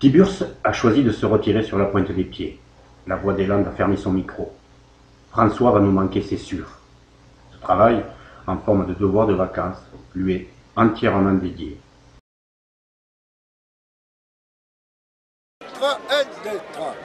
Tiburce a choisi de se retirer sur la pointe des pieds. La voix des Landes a fermé son micro. François va nous manquer, c'est sûr. Ce travail, en forme de devoir de vacances, lui est entièrement dédié. 3, 1, 2, 3.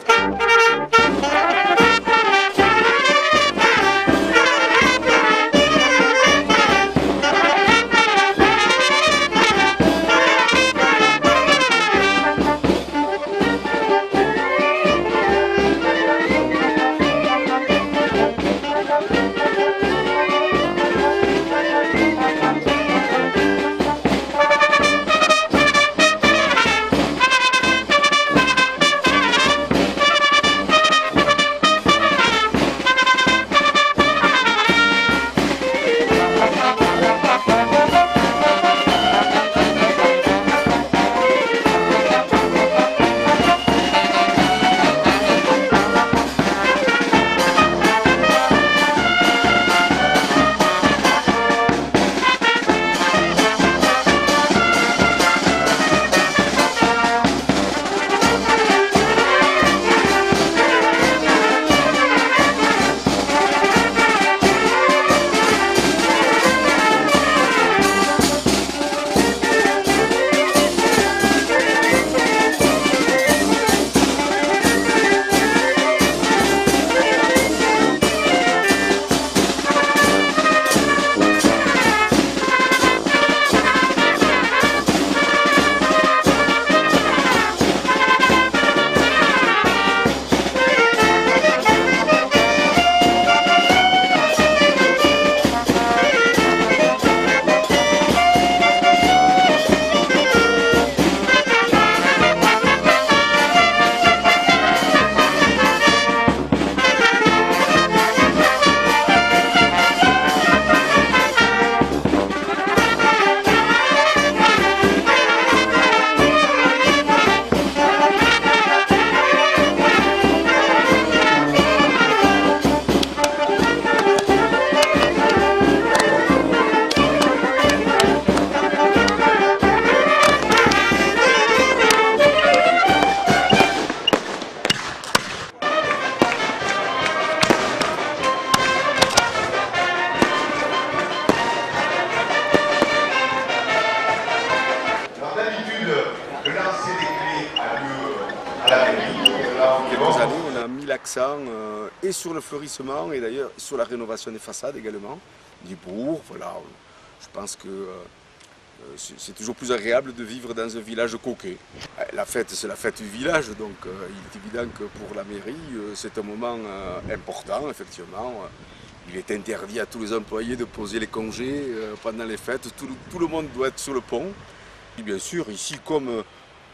On a mis l'accent et sur le fleurissement et d'ailleurs sur la rénovation des façades également, du bourg. Voilà. Je pense que c'est toujours plus agréable de vivre dans un village coquet. La fête, c'est la fête du village, donc il est évident que pour la mairie, c'est un moment important, effectivement. Il est interdit à tous les employés de poser les congés pendant les fêtes. Tout le monde doit être sur le pont. Et bien sûr, ici, comme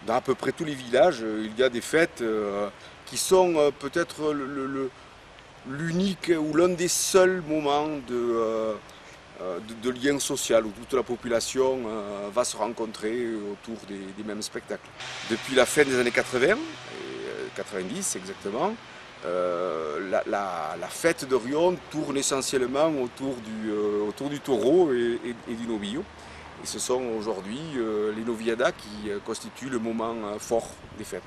dans à peu près tous les villages, il y a des fêtes qui sont peut-être l'unique ou l'un des seuls moments de lien social où toute la population va se rencontrer autour des mêmes spectacles. Depuis la fin des années 80, 90 exactement, la fête de Riom tourne essentiellement autour du taureau et du novillo. Et ce sont aujourd'hui les noviadas qui constituent le moment fort des fêtes.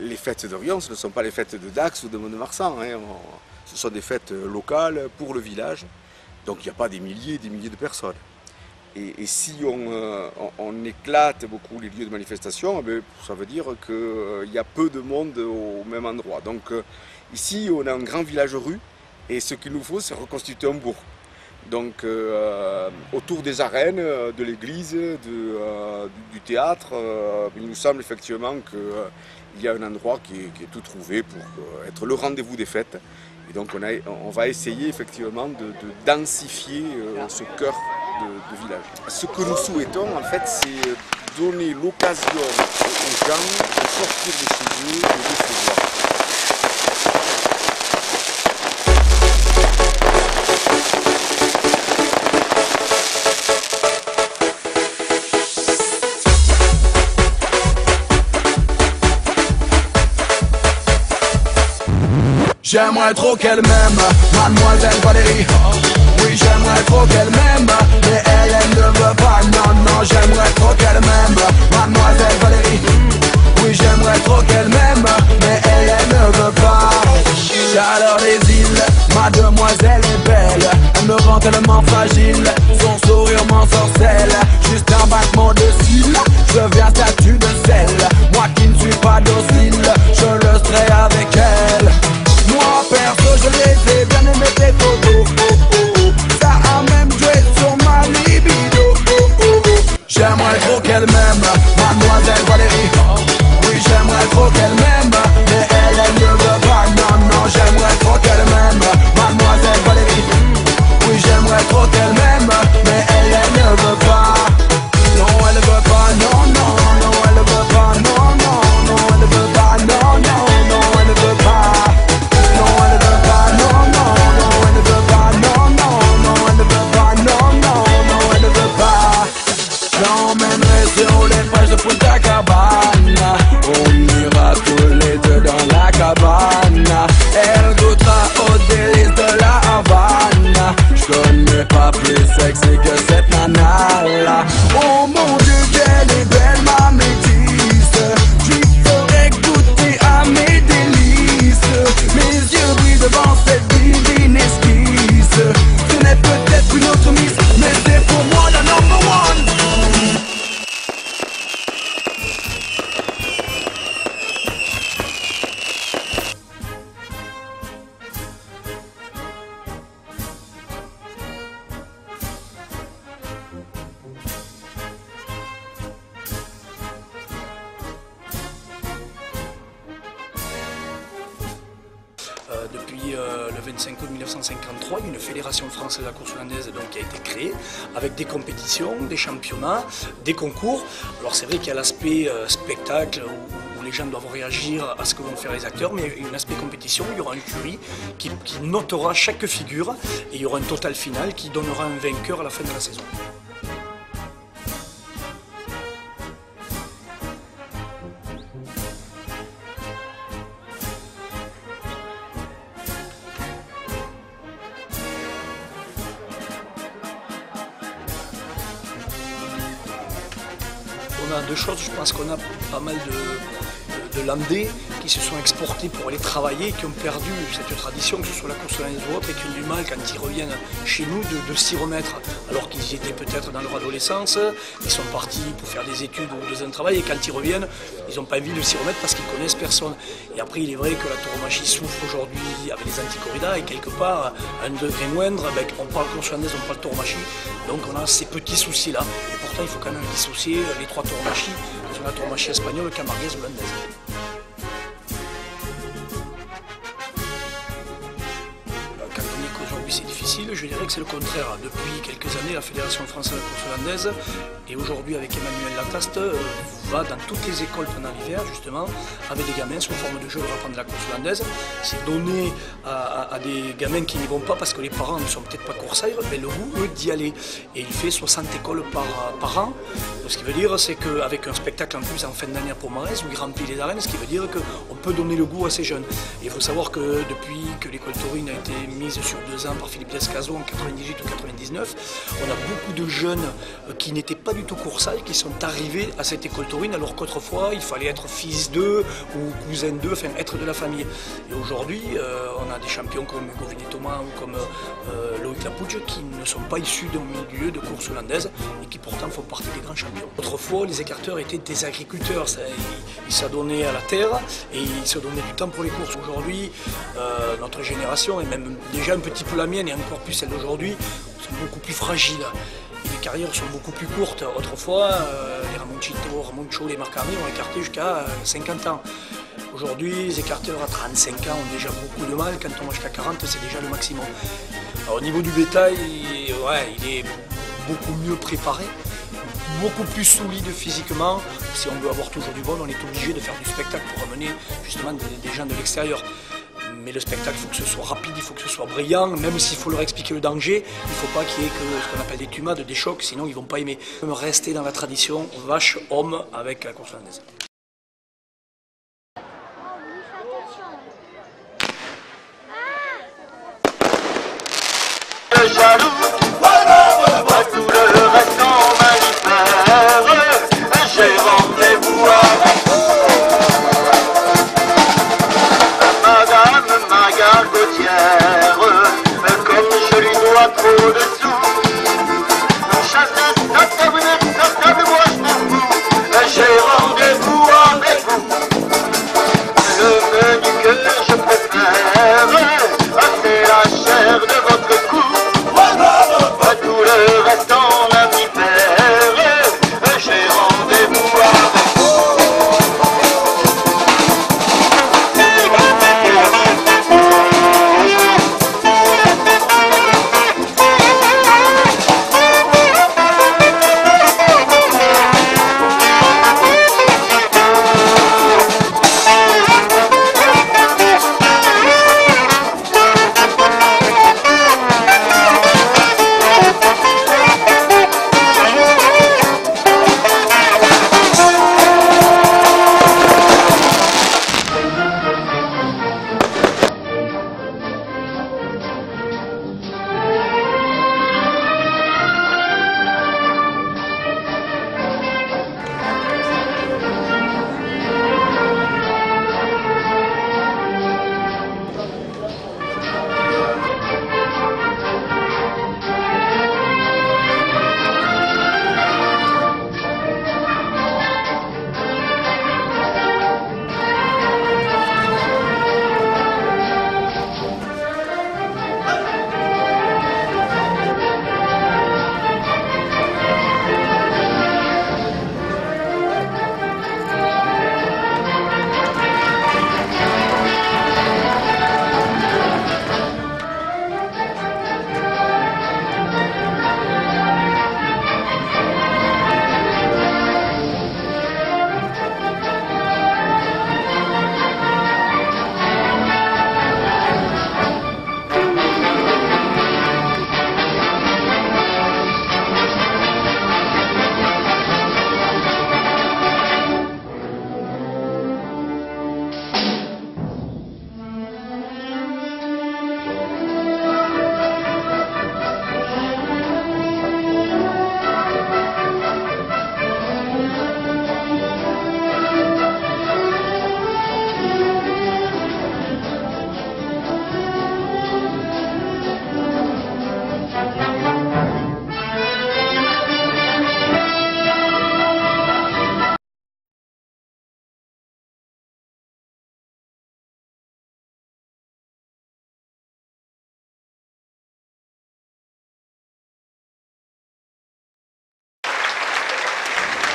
Les fêtes de Riom, ce ne sont pas les fêtes de Dax ou de Mont-de-Marsan, hein. Ce sont des fêtes locales pour le village, donc il n'y a pas des milliers et des milliers de personnes. Et si on éclate beaucoup les lieux de manifestation, ça veut dire qu'il y a peu de monde au même endroit. Donc ici, on a un grand village-rue, et ce qu'il nous faut, c'est reconstituer un bourg. Donc autour des arènes, de l'église, du théâtre, il nous semble effectivement qu'il y a un endroit qui est tout trouvé pour être le rendez-vous des fêtes. Et donc on va essayer effectivement de densifier ce cœur de village. Ce que nous souhaitons en fait, c'est donner l'occasion aux gens de sortir de chez eux et de se voir. J'aimerais trop qu'elle m'aime, mademoiselle Valérie. Oui, j'aimerais trop qu'elle m'aime, mais elle ne veut pas. Non, non, j'aimerais trop qu'elle m'aime, mademoiselle Valérie. Oui, j'aimerais tellement fragile, son sourire m'ensorcelle. Juste un battement de cils, je deviens statue de sel. Moi qui ne suis pas docile, je le serai avec elle. Moi perso je les ai bien aimé tes photos, oh, oh, oh. Ça a même joué sur ma libido, oh, oh, oh. J'aimerais trop qu'elle m'aime, mademoiselle Valérie. Oui j'aimerais trop qu'elle m'aime, mais elle ne veut pas. Non, non, j'aimerais trop qu'elle m'aime, mademoiselle Valérie. Oui j'aimerais trop qu'elle m'aime, mais elle ne veut pas. Non elle veut pas, non, non, non elle veut pas. Non, non, non elle veut pas. Non, non, non elle veut pas. Non elle veut pas, non, non, non elle veut pas. Non, non, non elle veut pas. Non, non, non elle veut pas. J'emmènerai sur les plages de Punta Cabana. On ira tous les deux dans la cabane. Elle goûtera au délice de la Havana. J'connais pas plus sexy que cette nana là. Oh mon Dieu qu'elle est belle ma métisse. J'y ferai goûter à mes délices. Mes yeux brillent devant cette divine esquisse. Ce n'est peut-être une autre miss, mais c'est pour moi la number one. Depuis le 25 août 1953, il y a une fédération française de la course hollandaise donc, qui a été créée avec des compétitions, des championnats, des concours. Alors c'est vrai qu'il y a l'aspect spectacle où les gens doivent réagir à ce que vont faire les acteurs, mais il y a un aspect compétition, il y aura un jury qui notera chaque figure et il y aura un total final qui donnera un vainqueur à la fin de la saison. On a deux choses, je pense qu'on a pas mal de Landais qui se sont exportés pour aller travailler, qui ont perdu cette tradition, que ce soit la course hollandaise ou autre, et qui ont du mal quand ils reviennent chez nous de s'y remettre, alors qu'ils étaient peut-être dans leur adolescence, ils sont partis pour faire des études ou 2 ans de travail, et quand ils reviennent, ils n'ont pas envie de s'y remettre parce qu'ils connaissent personne. Et après, il est vrai que la tauromachie souffre aujourd'hui avec les anti-corridas, et quelque part, à un degré moindre, on parle course hollandaise, on parle tauromachie, donc on a ces petits soucis-là. Et pourtant, il faut quand même dissocier les 3 tauromachies, qui sont la tauromachie espagnole, camarguaise, hollandaise. Aujourd'hui c'est difficile, je dirais que c'est le contraire. Depuis quelques années, la Fédération française de la course hollandaise, et aujourd'hui avec Emmanuel Lataste, va dans toutes les écoles pendant l'hiver justement, avec des gamins sous forme de jeu de reprendre la course hollandaise. C'est donné à des gamins qui n'y vont pas parce que les parents ne sont peut-être pas coursaires, mais le goût eux d'y aller. Et il fait 60 écoles par an. Donc, ce qui veut dire c'est qu'avec un spectacle en plus en fin d'année à Pomarez où il remplit les arènes, ce qui veut dire qu'on peut donner le goût à ces jeunes. Et il faut savoir que depuis que l'école taurine a été mise sur 2 ans par Philippe Descazaux en 98 ou 99, on a beaucoup de jeunes qui n'étaient pas du tout coursailles qui sont arrivés à cette école taurine alors qu'autrefois il fallait être fils d'eux ou cousin d'eux, enfin être de la famille. Et aujourd'hui on a des champions comme Govini Thomas ou comme Loïc Lapouge qui ne sont pas issus d'un milieu de course hollandaise et qui pourtant font partie des grands champions. Autrefois les écarteurs étaient des agriculteurs, ils s'adonnaient à la terre et ils se donnaient du temps pour les courses. Aujourd'hui notre génération et même déjà un petit peu la mienne et encore plus celle d'aujourd'hui sont beaucoup plus fragiles. Et les carrières sont beaucoup plus courtes. Autrefois, les Ramonchito, Ramoncho, les Marcari ont écarté jusqu'à 50 ans. Aujourd'hui, les écarteurs à 35 ans ont déjà beaucoup de mal. Quand on va jusqu'à 40, c'est déjà le maximum. Alors, au niveau du bétail, ouais, il est beaucoup mieux préparé, beaucoup plus solide physiquement. Si on veut avoir toujours du bon, on est obligé de faire du spectacle pour ramener justement des gens de l'extérieur. Mais le spectacle, il faut que ce soit rapide, il faut que ce soit brillant, même s'il faut leur expliquer le danger, il ne faut pas qu'il y ait que ce qu'on appelle des tumades, des chocs, sinon ils ne vont pas aimer. Rester dans la tradition vache-homme avec la course hollandaise. Comme je lui dois trop de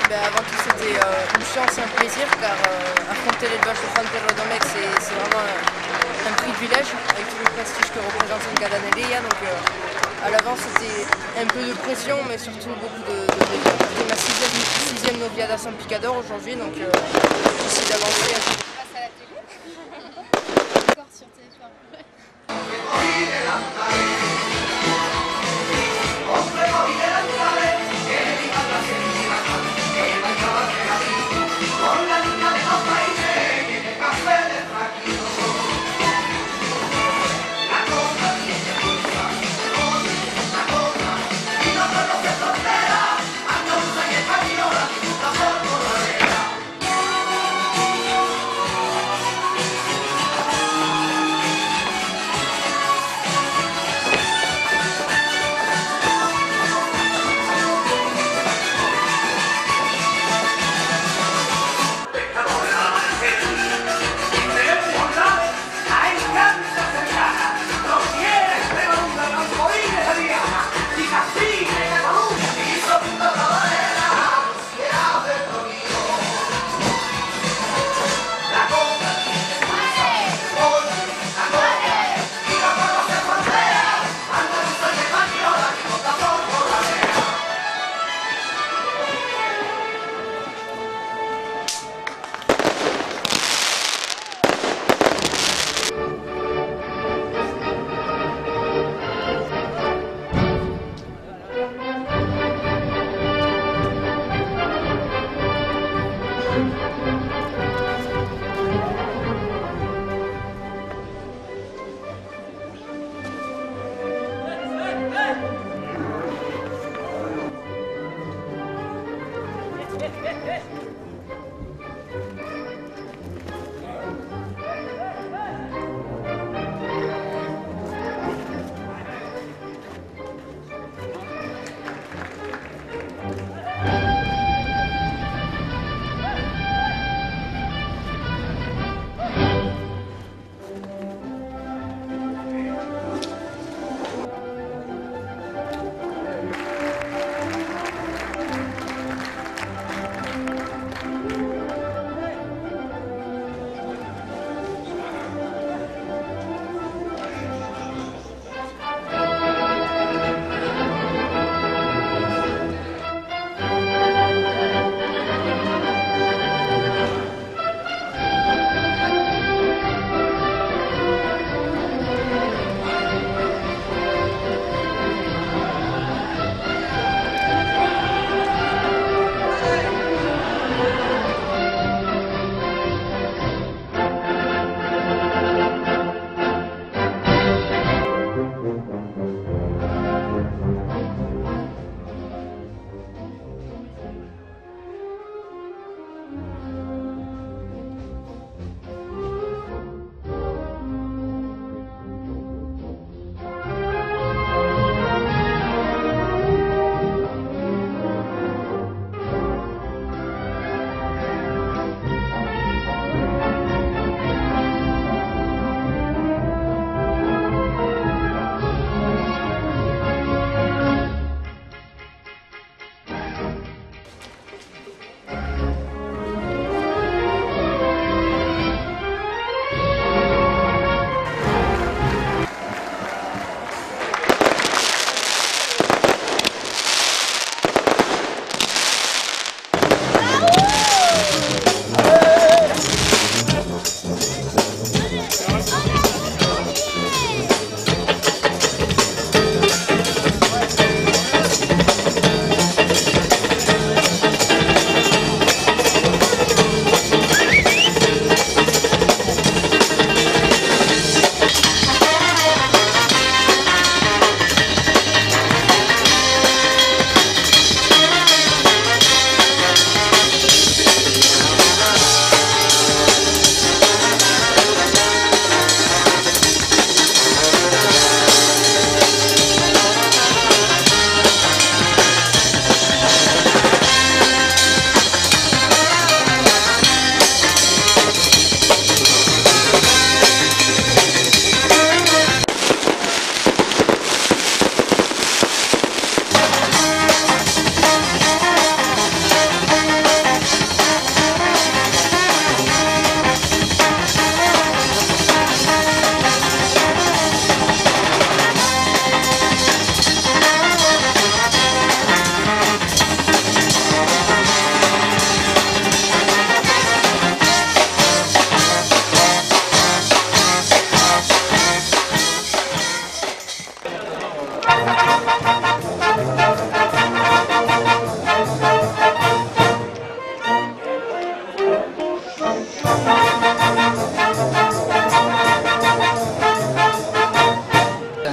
Avant tout, c'était une chance et un plaisir, car affronter l'élevage de Fuenterrabía, c'est vraiment un privilège, avec tout le prestige que représente une Ganadería. Donc à l'avant, c'était un peu de pression, mais surtout beaucoup de plaisir. C'était ma sixième noviada San Picador aujourd'hui, donc j'essaie d'avancer. Grâce à la télé. Encore sur TF1.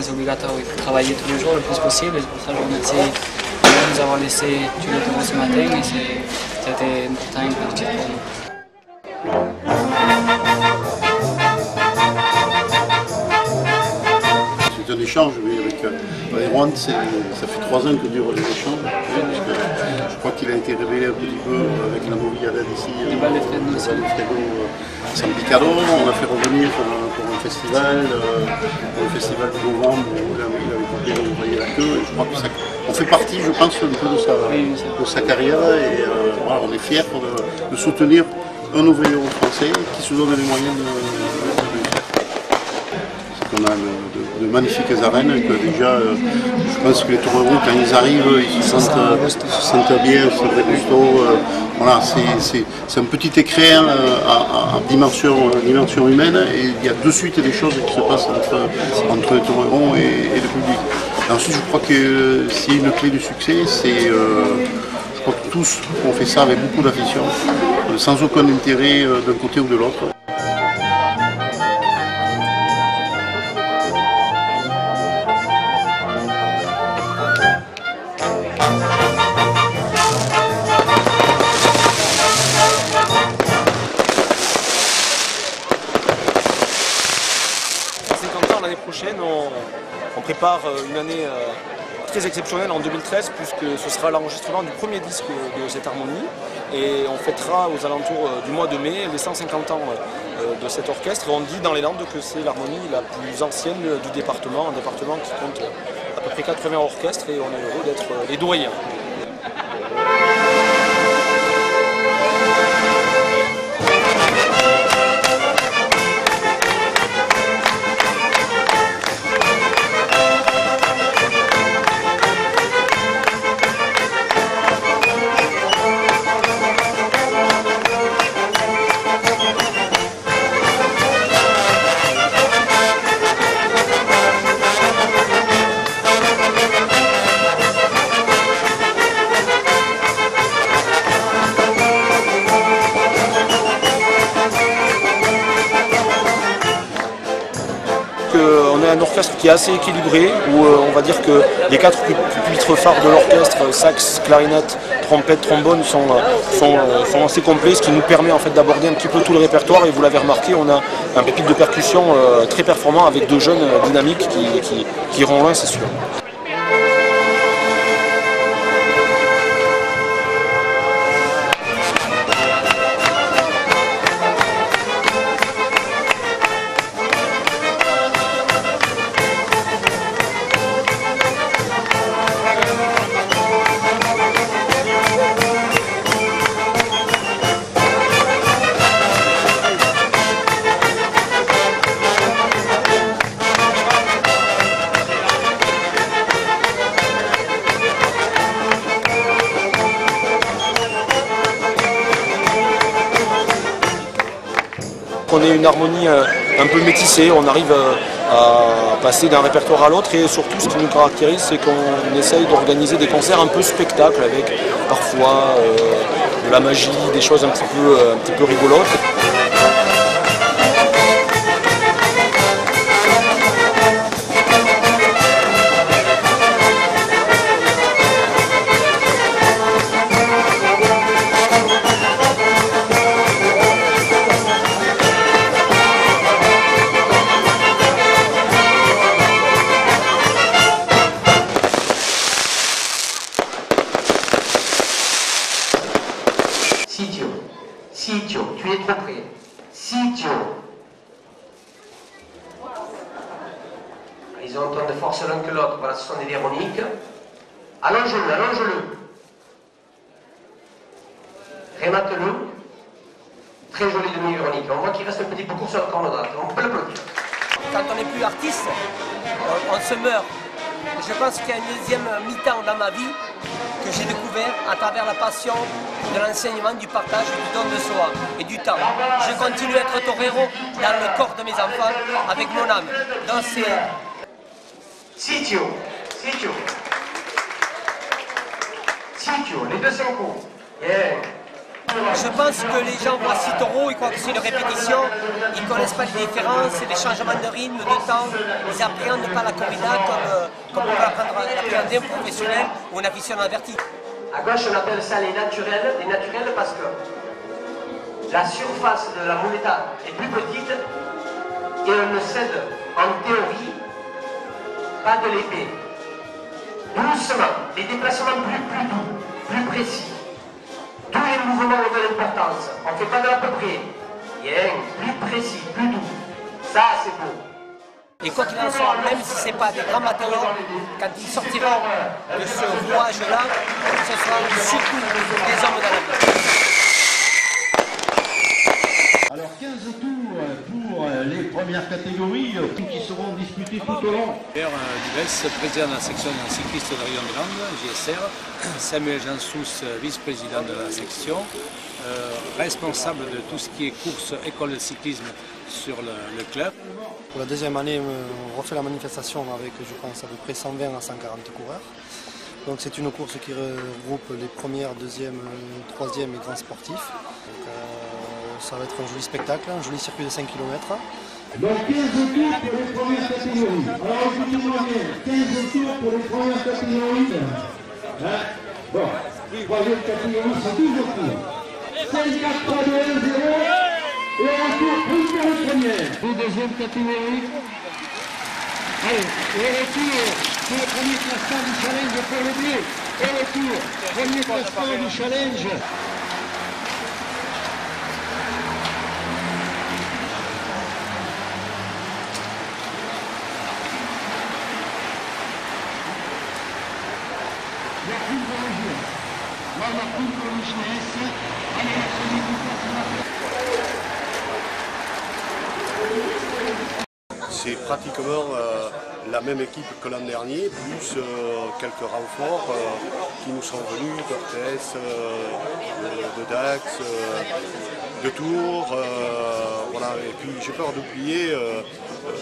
C'est obligatoire, il faut travailler tous les jours le plus possible et c'est pour ça que je remercie de nous avoir laissé tuer le taureau ce matin et c'était important et positif pour nous. C'est un échange, oui, avec Erwan, ça fait 3 ans que durent les échanges. Je crois qu'il a été révélé un petit peu avec la Noviada d'ici, Les balles de Fredo, San Picado. On l'a fait revenir pour un festival, le festival de novembre où il avait compris d'envoyer la queue. Et je crois que on fait partie, je pense, un peu de sa carrière. Et voilà, on est fiers de soutenir un nouvel héros français qui se donne les moyens de le faire. On a de magnifiques arènes que déjà, je pense que les taureaux, quand ils arrivent, ils se sentent bien, c'est très costaud. Voilà, c'est un petit écrin à dimension humaine et il y a de suite des choses qui se passent entre les taureaux et le public. Et ensuite, je crois que s'il y a une clé du succès, c'est, je crois que tous on fait ça avec beaucoup d'affection, sans aucun intérêt d'un côté ou de l'autre. L'année prochaine, on prépare une année très exceptionnelle en 2013 puisque ce sera l'enregistrement du premier disque de cette harmonie et on fêtera aux alentours du mois de mai les 150 ans de cet orchestre. On dit dans les Landes que c'est l'harmonie la plus ancienne du département, un département qui compte à peu près 80 orchestres et on est heureux d'être les doyens. On est un orchestre qui est assez équilibré, où on va dire que les 4 pupitres phares de l'orchestre, sax, clarinette, trompette, trombone, sont assez complets, ce qui nous permet en fait d'aborder un petit peu tout le répertoire. Et vous l'avez remarqué, on a un pupitre de percussion très performant avec 2 jeunes dynamiques qui iront loin, c'est sûr. On est une harmonie un peu métissée, on arrive à passer d'un répertoire à l'autre et surtout ce qui nous caractérise c'est qu'on essaye d'organiser des concerts un peu spectacles avec parfois de la magie, des choses un petit peu rigolotes. Sitio, tu es trop près. Sitio. Ils ont autant de force l'un que l'autre. Voilà, ce sont des véroniques. Allonge-le, allonge-le. Remate-le. Très joli demi-véronique. On voit qu'il reste un petit peu court sur le corne droite. On peut l'applaudir. Quand on n'est plus artiste, on se meurt. Je pense qu'il y a une deuxième mi-temps dans ma vie que j'ai découvert à travers la passion de l'enseignement, du partage, du don de soi et du temps. Je continue à être torero dans le corps de mes enfants avec mon âme. Donc c'est... Sitio, Sitio. Sitio, les 200 coups. Bien. Je pense que les gens voient 6 taureaux, ils croient que c'est une répétition, ils ne connaissent pas les différences, les changements de rythme, de temps, ils n'appréhendent pas la corrida comme on peut l'appréhender un professionnel ou un aficionado averti. À gauche, on appelle ça les naturels parce que la surface de la muleta est plus petite et on ne cède en théorie pas de l'épée. Doucement, les déplacements plus doux, plus précis. Tous les mouvements ont de l'importance. On ne fait pas de l'à peu près. Bien, plus précis, plus doux. Ça, c'est beau. Et quoi qu'il en soit, même si ce n'est pas des grands matadors, quand ils sortiront de ce rouage-là, ce sera surtout des hommes dans la vie. Alors 15 tours pour les premières catégories qui seront disputées tout au long. Pierre Dubès, président de la section cycliste de Rion de Landes, JSR, Samuel Jansous, vice-président de la section, responsable de tout ce qui est course école de cyclisme sur le club. Pour la deuxième année, on refait la manifestation avec, je pense, à peu près 120 à 140 coureurs. Donc c'est une course qui regroupe les premières, deuxième, troisième et grands sportifs. Donc, ça va être un joli spectacle, un joli circuit de 5 km. Donc 15 tours pour les premières catégories. Alors écoutez-moi bien, 15 tours pour les premières catégories. Bon, les troisième catégories sont toujours courts. 5, 4, 3, 2, 1, 0. Et un tour plus pour les premières. Les deuxième catégorie. Allez, et retour pour le premier classement du challenge pour le bleu. Et retour, premier classement du challenge. C'est pratiquement la même équipe que l'an dernier, plus quelques renforts qui nous sont venus d'Orthez, de Dax, de Tours. Voilà. Et puis j'ai peur d'oublier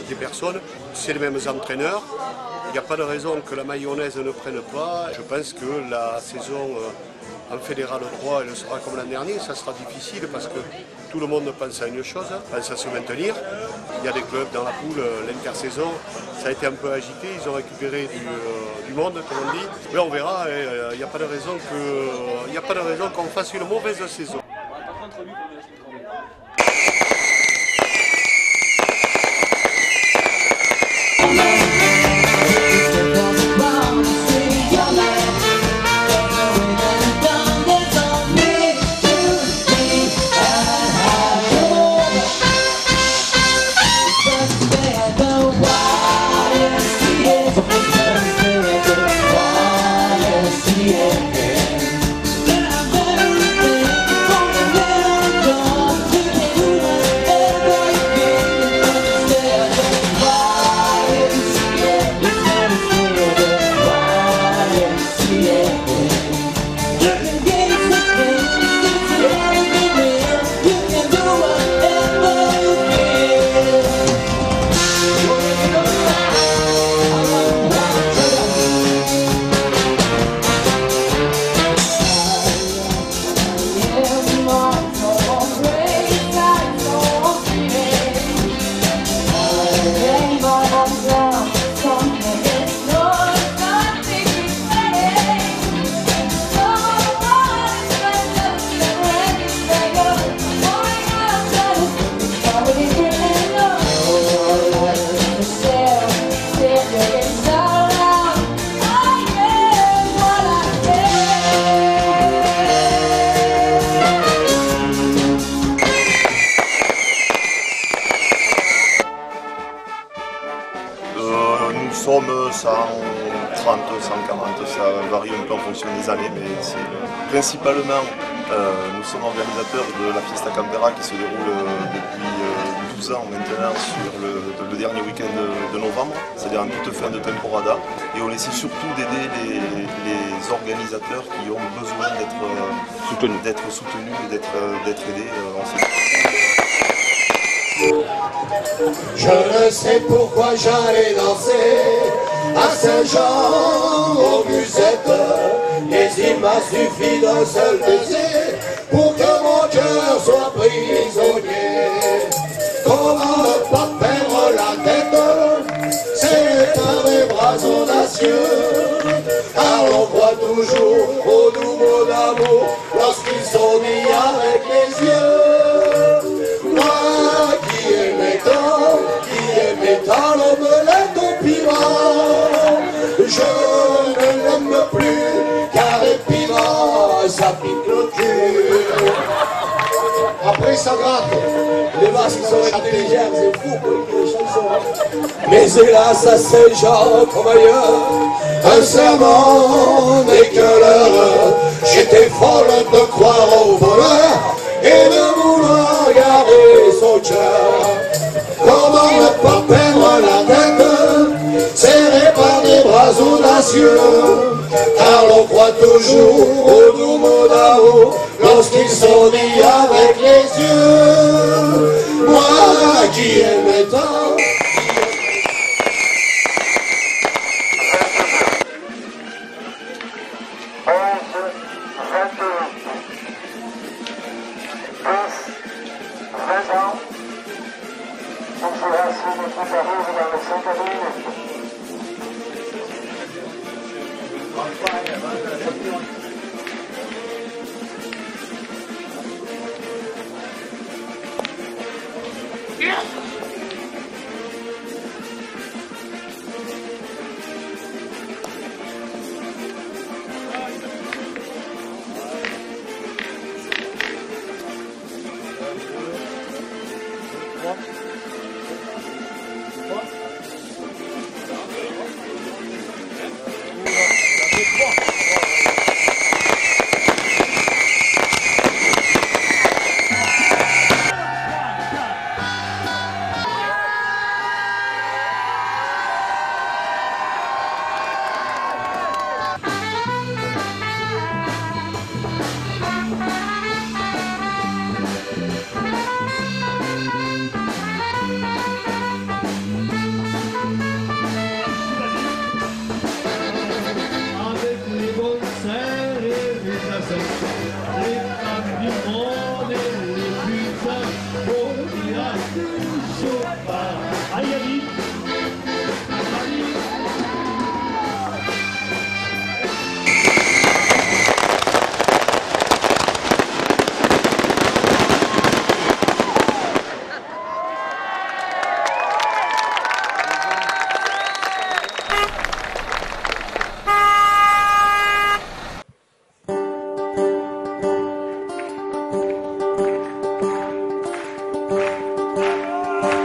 des personnes, c'est les mêmes entraîneurs. Il n'y a pas de raison que la mayonnaise ne prenne pas. Je pense que la saison en Fédéral 3, elle sera comme l'an dernier. Ça sera difficile parce que tout le monde pense à une chose, pense à se maintenir. Il y a des clubs dans la poule, l'intersaison, ça a été un peu agité. Ils ont récupéré du monde, comme on dit. Mais on verra, il n'y a pas de raison qu'on fasse une mauvaise saison. Nous sommes 130, 140, ça varie un peu en fonction des années, mais principalement nous sommes organisateurs de la Fiesta Campera qui se déroule depuis 12 ans maintenant sur le dernier week-end de novembre, c'est-à-dire en toute fin de temporada. Et on essaie surtout d'aider les organisateurs qui ont besoin d'être soutenus et d'être aidés. Je ne sais pourquoi j'allais danser à Saint-Jean aux Musettes, mais il m'a suffi d'un seul baiser pour que mon cœur soit prisonnier. Comment ne pas perdre la tête, c'est par mes bras audacieux, car l'on croit toujours aux doux mots d'amour lorsqu'ils sont dits avec les yeux. Moi qui aimais tant l'omelette au piment, je ne l'aime plus, car les piments, ça pique le cul. Après ça gratte, les masques sont chantés hier, c'est fou pour écrire des chansons. Mais hélas à Saint-Jean comme ailleurs, un serment n'est que l'heure. J'étais folle de croire au bonheur et de vouloir garder son cœur. Comment ne pas perdre la tête, serré par des bras audacieux, car l'on croit toujours aux doux mots d'amour lorsqu'ils sont dits avec les yeux. Moi qui aimais tant.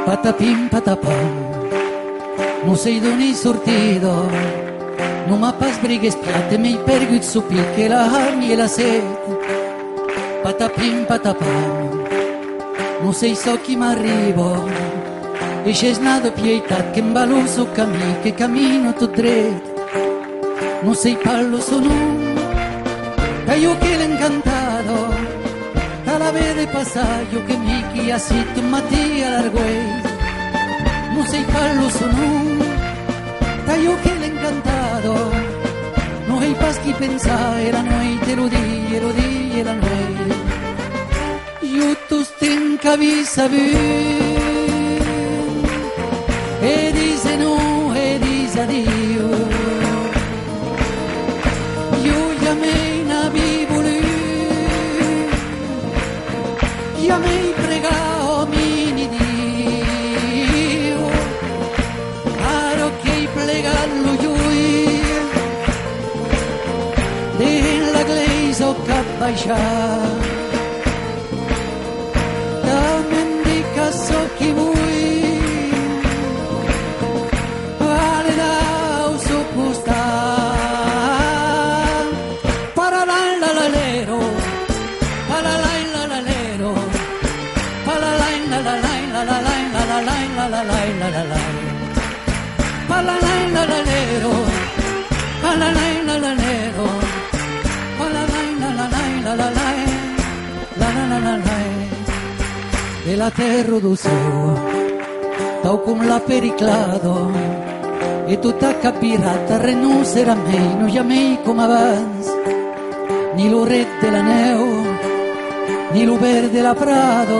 Patapim patapam, non sei d'uni sortito, non m'ha pas brighe spiatte, mi pergut su picche la harmi e la sete. Patapim patapam, non sei so chi m'arrivo, e c'è snato pietat che m'balò su cammino, che cammino tu dritto. Non sei pallo sono, che io che l'ho incantato, che la vede passaggio che mi chia sitto Mattia Larguei. Non sei pallo sono, che io che l'ho incantato, noi paschi pensare, la noi te lo di, la noi. Io tu stinca vi sapevo, e dice no, e dice addio. Io chiamai una biboli, chiamai pregao mini Dio, caro che plegallo io, della glesa o cabbaccia, da mendica so chi vuoi. E la terra do seu, tau con la periclado, e tutta capirata renuncerà a me, non chiamei come avanza, ni lo re della neu, ni lo perde la prato,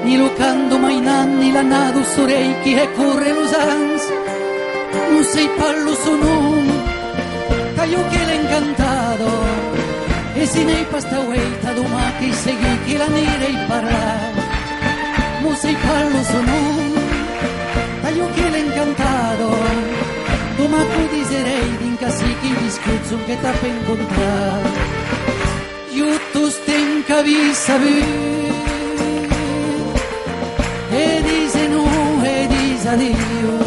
ni lo canto mai nanni la nato sorecchi e corre lo sans, non sei pallo sono, taglio che l'è incantato, e se ne pasta ueita domani che segui che la nera e parlare, non sei pallo sono, taglio che l'è incantato, domani ti sarei in casi che ti scuzzo che t'ha per incontrare. Io tu stai capissa e dice no e dice addio.